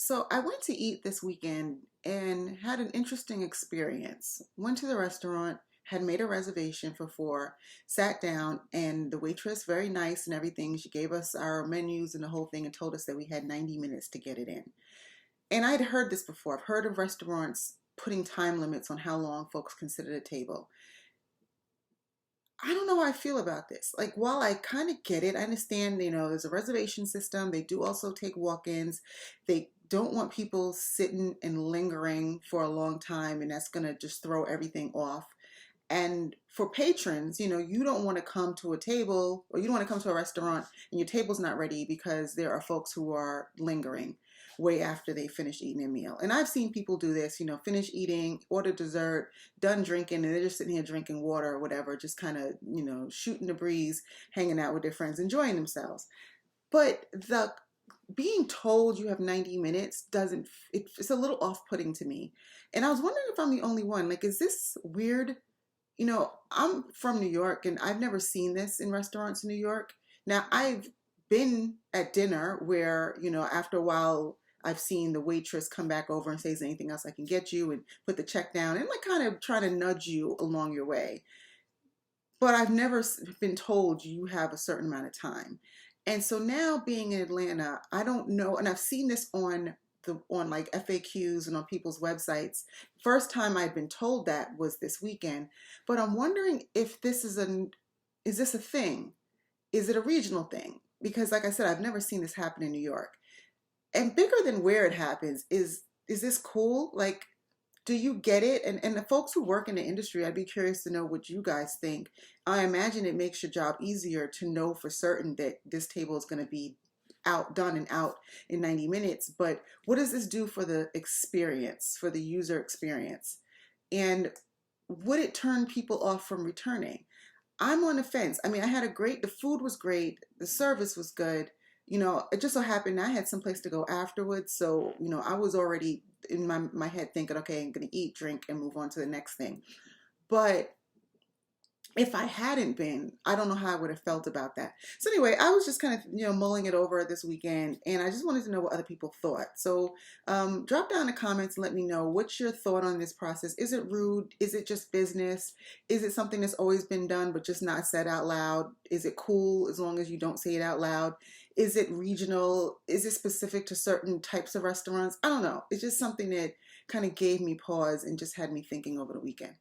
So I went to eat this weekend and had an interesting experience. Went to the restaurant, had made a reservation for four, sat down, and the waitress, very nice and everything, she gave us our menus and the whole thing and told us that we had 90 minutes to get it in. And I'd heard this before. I've heard of restaurants putting time limits on how long folks can sit at a table. I don't know how I feel about this. Like, while I kind of get it, I understand, there's a reservation system. They do also take walk-ins. They don't want people sitting and lingering for a long time, and that's going to just throw everything off. And for patrons, you don't want to come to a table or you don't want to come to a restaurant and your table's not ready because there are folks who are lingering way after they finish eating their meal. And I've seen people do this, finish eating, order dessert, done drinking, and they're just sitting here drinking water or whatever, just kind of, shooting the breeze, hanging out with their friends, enjoying themselves. But the being told you have 90 minutes doesn't, it's a little off-putting to me. And I was wondering if I'm the only one. Like, is this weird? I'm from New York and I've never seen this in restaurants in New York. Now, I've been at dinner where, after a while, I've seen the waitress come back over and say, is there anything else I can get you? And put the check down and like kind of try to nudge you along your way. But I've never been told you have a certain amount of time. And so now being in Atlanta, I don't know, and I've seen this on like FAQs and on people's websites. First time I'd been told that was this weekend, but I'm wondering if is this a thing? Is it a regional thing? Because like I said, I've never seen this happen in New York. And bigger than where it happens is this cool? Like, do you get it? And the folks who work in the industry, I'd be curious to know what you guys think. I imagine it makes your job easier to know for certain that this table is going to be done and out in 90 minutes. But what does this do for the experience, for the user experience? And would it turn people off from returning? I'm on the fence. I mean, the food was great. The service was good. It just so happened I had someplace to go afterwards. So, I was already in my head thinking, okay, I'm going to eat, drink, and move on to the next thing. But if I hadn't been, I don't know how I would have felt about that. So anyway, I was just kind of, mulling it over this weekend, and I just wanted to know what other people thought. So drop down in the comments and let me know what's your thought on this process. Is it rude? Is it just business? Is it something that's always been done but just not said out loud? Is it cool as long as you don't say it out loud? Is it regional? Is it specific to certain types of restaurants? I don't know. It's just something that kind of gave me pause and just had me thinking over the weekend.